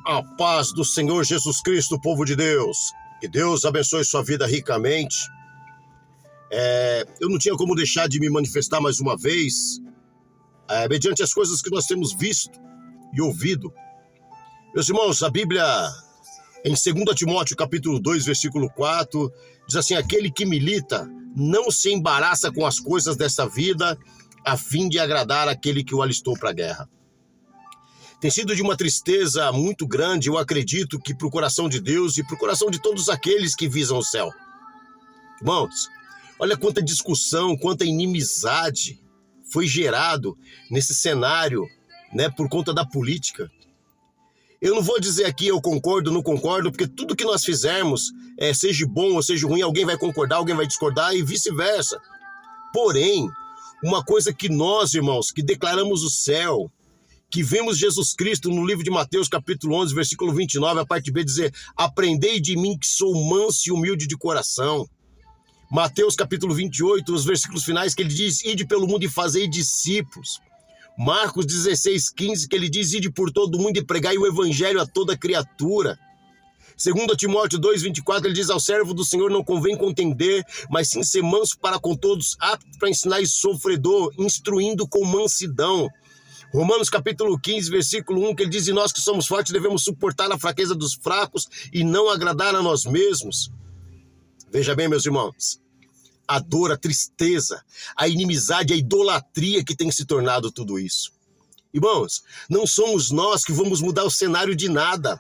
A paz do Senhor Jesus Cristo, povo de Deus. Que Deus abençoe sua vida ricamente. Eu não tinha como deixar de me manifestar mais uma vez, mediante as coisas que nós temos visto e ouvido. Meus irmãos, a Bíblia, em 2 Timóteo, capítulo 2, versículo 4, diz assim: aquele que milita não se embaraça com as coisas desta vida, a fim de agradar aquele que o alistou para a guerra. Tem sido de uma tristeza muito grande, eu acredito, que para o coração de Deus e para o coração de todos aqueles que visam o céu. Irmãos, olha quanta discussão, quanta inimizade foi gerado nesse cenário, por conta da política. Eu não vou dizer aqui eu concordo ou não concordo, porque tudo que nós fizermos, seja bom ou seja ruim, alguém vai concordar, alguém vai discordar e vice-versa. Porém, uma coisa que nós, irmãos, que declaramos o céu, que vemos Jesus Cristo no livro de Mateus, capítulo 11, versículo 29, a parte B, dizer: aprendei de mim que sou manso e humilde de coração. Mateus, capítulo 28, os versículos finais, que ele diz: ide pelo mundo e fazei discípulos. Marcos 16, 15, que ele diz: ide por todo o mundo e pregai o evangelho a toda criatura. 2 Timóteo 2, 24, ele diz: ao servo do Senhor não convém contender, mas sim ser manso para com todos, apto para ensinar e sofredor, instruindo com mansidão. Romanos capítulo 15, versículo 1, que ele diz: e nós que somos fortes devemos suportar a fraqueza dos fracos e não agradar a nós mesmos. Veja bem, meus irmãos, a dor, a tristeza, a inimizade, a idolatria que tem se tornado tudo isso. Irmãos, não somos nós que vamos mudar o cenário de nada.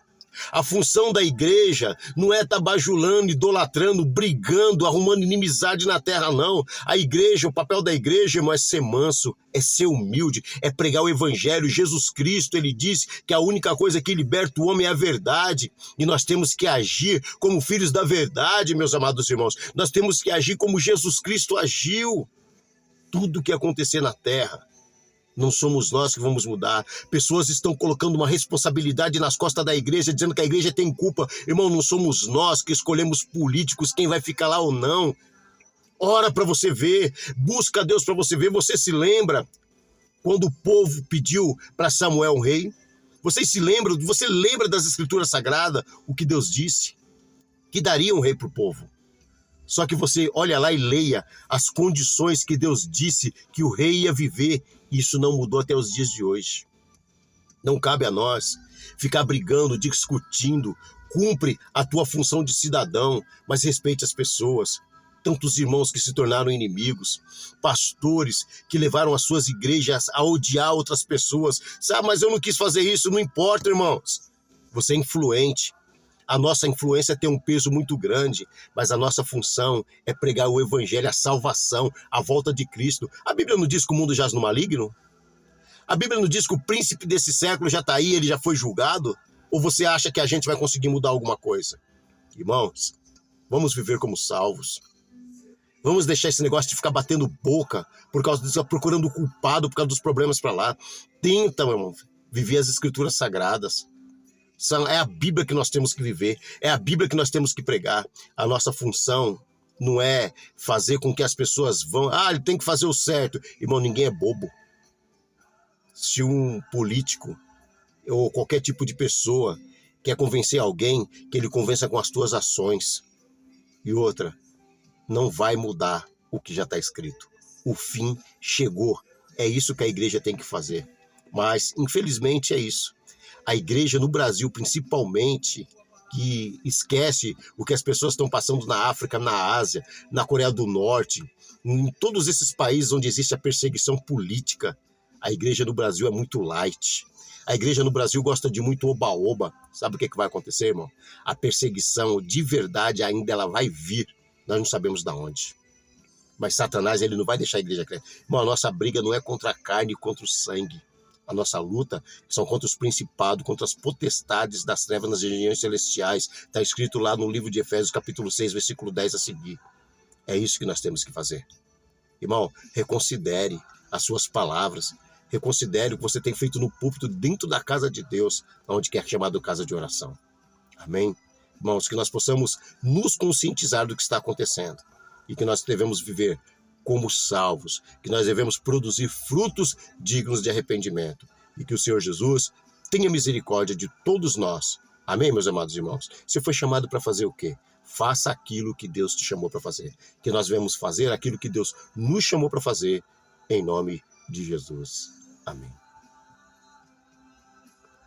A função da igreja não é estar bajulando, idolatrando, brigando, arrumando inimizade na terra, não. A igreja, o papel da igreja, irmão, é ser manso, é ser humilde, é pregar o evangelho. Jesus Cristo, ele disse que a única coisa que liberta o homem é a verdade. E nós temos que agir como filhos da verdade, meus amados irmãos. Nós temos que agir como Jesus Cristo agiu. Tudo que acontecer na terra, não somos nós que vamos mudar. Pessoas estão colocando uma responsabilidade nas costas da igreja, dizendo que a igreja tem culpa. Irmão, não somos nós que escolhemos políticos, quem vai ficar lá ou não. Ora para você ver, busca Deus para você ver. Você se lembra quando o povo pediu para Samuel um rei? Você lembra das escrituras sagradas, o que Deus disse? Que daria um rei para o povo. Só que você olha lá e leia as condições que Deus disse que o rei ia viver. Isso não mudou até os dias de hoje. Não cabe a nós ficar brigando, discutindo. Cumpre a tua função de cidadão, mas respeite as pessoas. Tantos irmãos que se tornaram inimigos, pastores que levaram as suas igrejas a odiar outras pessoas. Sabe, mas eu não quis fazer isso, não importa, irmãos. Você é influente. A nossa influência tem um peso muito grande, mas a nossa função é pregar o evangelho, a salvação, a volta de Cristo. A Bíblia não diz que o mundo jaz no maligno? A Bíblia não diz que o príncipe desse século já está aí, ele já foi julgado? Ou você acha que a gente vai conseguir mudar alguma coisa? Irmãos, vamos viver como salvos. Vamos deixar esse negócio de ficar batendo boca por causa disso, procurando o culpado por causa dos problemas para lá. Tenta, meu irmão, viver as escrituras sagradas. É a Bíblia que nós temos que viver, é a Bíblia que nós temos que pregar. A nossa função não é fazer com que as pessoas vão... ele tem que fazer o certo. Irmão, ninguém é bobo. Se um político ou qualquer tipo de pessoa quer convencer alguém, que ele convença com as tuas ações. E outra, não vai mudar o que já está escrito. O fim chegou. É isso que a igreja tem que fazer. Mas, infelizmente, é isso. A igreja no Brasil, principalmente, que esquece o que as pessoas estão passando na África, na Ásia, na Coreia do Norte, em todos esses países onde existe a perseguição política, a igreja no Brasil é muito light. A igreja no Brasil gosta de muito oba-oba. Sabe o que vai acontecer, irmão? A perseguição de verdade ainda ela vai vir. Nós não sabemos de onde. Mas Satanás, ele não vai deixar a igreja crescer. Irmão, a nossa briga não é contra a carne e contra o sangue. A nossa luta são contra os principados, contra as potestades das trevas nas regiões celestiais. Está escrito lá no livro de Efésios, capítulo 6, versículo 10 a seguir. É isso que nós temos que fazer. Irmão, reconsidere as suas palavras. Reconsidere o que você tem feito no púlpito dentro da casa de Deus, onde quer chamado casa de oração. Amém? Irmãos, que nós possamos nos conscientizar do que está acontecendo e que nós devemos viver como salvos, que nós devemos produzir frutos dignos de arrependimento e que o Senhor Jesus tenha misericórdia de todos nós. Amém, meus amados irmãos? Você foi chamado para fazer o quê? Faça aquilo que Deus te chamou para fazer. Que nós devemos fazer aquilo que Deus nos chamou para fazer, em nome de Jesus. Amém.